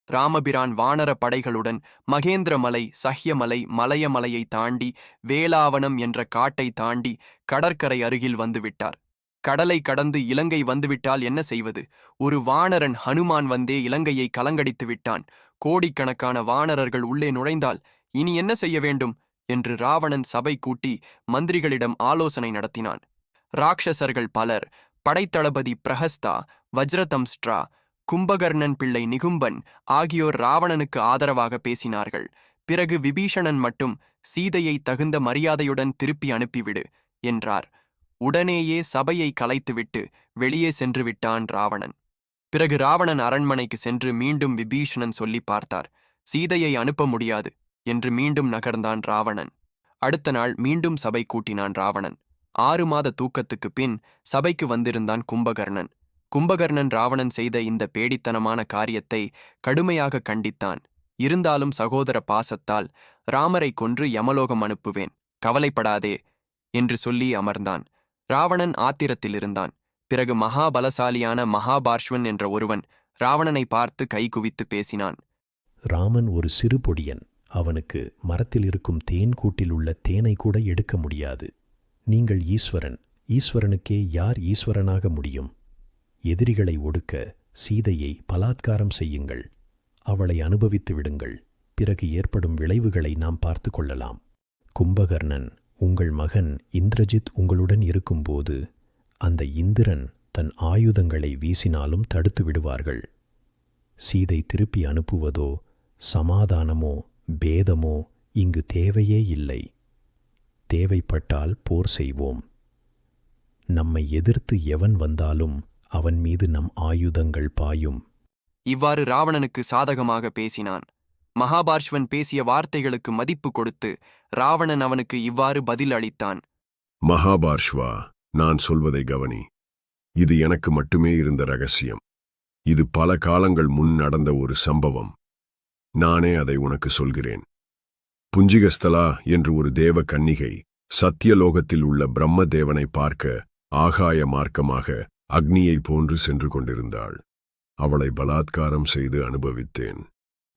ராமபிரான் வானர படைகளுடன் மகேந்திரமலை, சஹ்யமலை, மலையமலையை தாண்டி வேளாவனம் என்ற காட்டை தாண்டி கடற்கரை அருகில் வந்துவிட்டார். கடலை கடந்து இலங்கை வந்துவிட்டால் என்ன செய்வது? ஒரு வானரன் ஹனுமான் வந்தே இலங்கையை கலங்கடித்து விட்டான். கோடிக்கணக்கான வானரர்கள் உள்ளே நுழைந்தால் இனி என்ன செய்ய வேண்டும் என்று ராவணன் சபை கூட்டி மந்திரிகளிடம் ஆலோசனை நடத்தினான். ராட்சசர்கள் பலர், படைத்தளபதி பிரஹஸ்தா, வஜ்ரதம்ஸ்ட்ரா, கும்பகர்ணன் பிள்ளை நிகும்பன் ஆகியோர் ராவணனுக்கு ஆதரவாக பேசினார்கள். பிறகு விபீஷணன் மட்டும் சீதையை தகுந்த மரியாதையுடன் திருப்பி அனுப்பிவிடு என்றார். உடனேயே சபையை கலைத்துவிட்டு வெளியே சென்று விட்டான் ராவணன். பிறகு ராவணன் அரண்மனைக்கு சென்று மீண்டும் விபீஷணன் சொல்லி பார்த்தார். சீதையை அனுப்ப முடியாது என்று மீண்டும் நகர்ந்தான் ராவணன். அடுத்த நாள் மீண்டும் சபை கூட்டினான் ராவணன். 6 மாத தூக்கத்துக்கு பின் சபைக்கு வந்திருந்தான் கும்பகர்ணன். கும்பகர்ணன் ராவணன் செய்த இந்த பேடித்தனமான காரியத்தை கடுமையாக கண்டித்தான். இருந்தாலும் சகோதர பாசத்தால் ராமரை கொன்று யமலோகம் அனுப்புவேன், கவலைப்படாதே என்று சொல்லி அமர்ந்தான். ராவணன் ஆத்திரத்தில் இருந்தான். பிறகு மகாபலசாலியான மகாபார்ஷ்வன் என்ற ஒருவன் ராவணனை பார்த்து கைகுவித்து பேசினான். ராமன் ஒரு சிறு பொடியன். அவனுக்கு மரத்தில் இருக்கும் தேன் கூட்டில் உள்ள தேனை கூட எடுக்க முடியாது. நீங்கள் ஈஸ்வரன். ஈஸ்வரனுக்கே யார் ஈஸ்வரனாக முடியும்? எதிரிகளை ஒடுக்க சீதையை பலாத்காரம் செய்யுங்கள். அவளை அனுபவித்து விடுங்கள். பிறகு ஏற்படும் விளைவுகளை நாம் பார்த்து கொள்ளலாம். கும்பகர்ணன், உங்கள் மகன் இந்திரஜித் உங்களுடன் இருக்கும்போது அந்த இந்திரன் தன் ஆயுதங்களை வீசினாலும் தடுத்து விடுவார்கள். சீதை திருப்பி அனுப்புவதோ சமாதானமோ பேதமோ இங்கு தேவையே இல்லை. தேவைப்பட்டால் போர் செய்வோம். நம்மை எதிர்த்து எவன் வந்தாலும் அவன் மீது நம் ஆயுதங்கள் பாயும். இவ்வாறு ராவணனுக்கு சாதகமாக பேசினான். மகாபார்ஷ்வன் பேசிய வார்த்தைகளுக்கு மதிப்பு கொடுத்து ராவணன் அவனுக்கு இவ்வாறு பதில் அளித்தான். மகாபார்ஷ்வா, நான் சொல்வதை கவனி. இது எனக்கு மட்டுமே இருந்த ரகசியம். இது பல காலங்கள் முன் நடந்த ஒரு சம்பவம். நானே அதை உனக்கு சொல்கிறேன். புஞ்சிகஸ்தலா என்று ஒரு தேவ கன்னிகை சத்தியலோகத்தில் உள்ள பிரம்மதேவனை பார்க்க ஆகாய மார்க்கமாக அக்னியை போன்று சென்று கொண்டிருந்தாள். அவளை பலாத்காரம் செய்து அனுபவித்தேன்.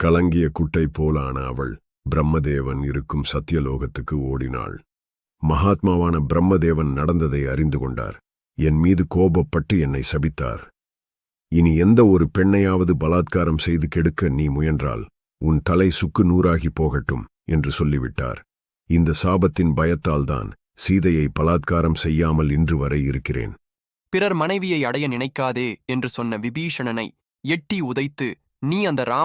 கலங்கிய குட்டை போலான அவள் பிரம்மதேவன் இருக்கும் சத்தியலோகத்துக்கு ஓடினாள். மகாத்மாவான பிரம்மதேவன் நடந்ததை அறிந்து கொண்டார். என் மீது கோபப்பட்டு என்னை சபித்தார். இனி எந்த ஒரு பெண்ணையாவது பலாத்காரம் செய்து கெடுக்க நீ முயன்றால் உன் தலை சுக்கு நூறாகி போகட்டும் என்று சொல்லிவிட்டார். இந்த சாபத்தின் பயத்தால்தான் சீதையை பலாத்காரம் செய்யாமல் இன்று வரை இருக்கிறேன். பிறர் மனைவியை அடைய நினைக்காதே என்று சொன்ன விபீஷணனை எட்டி உதைத்து, நீ அந்த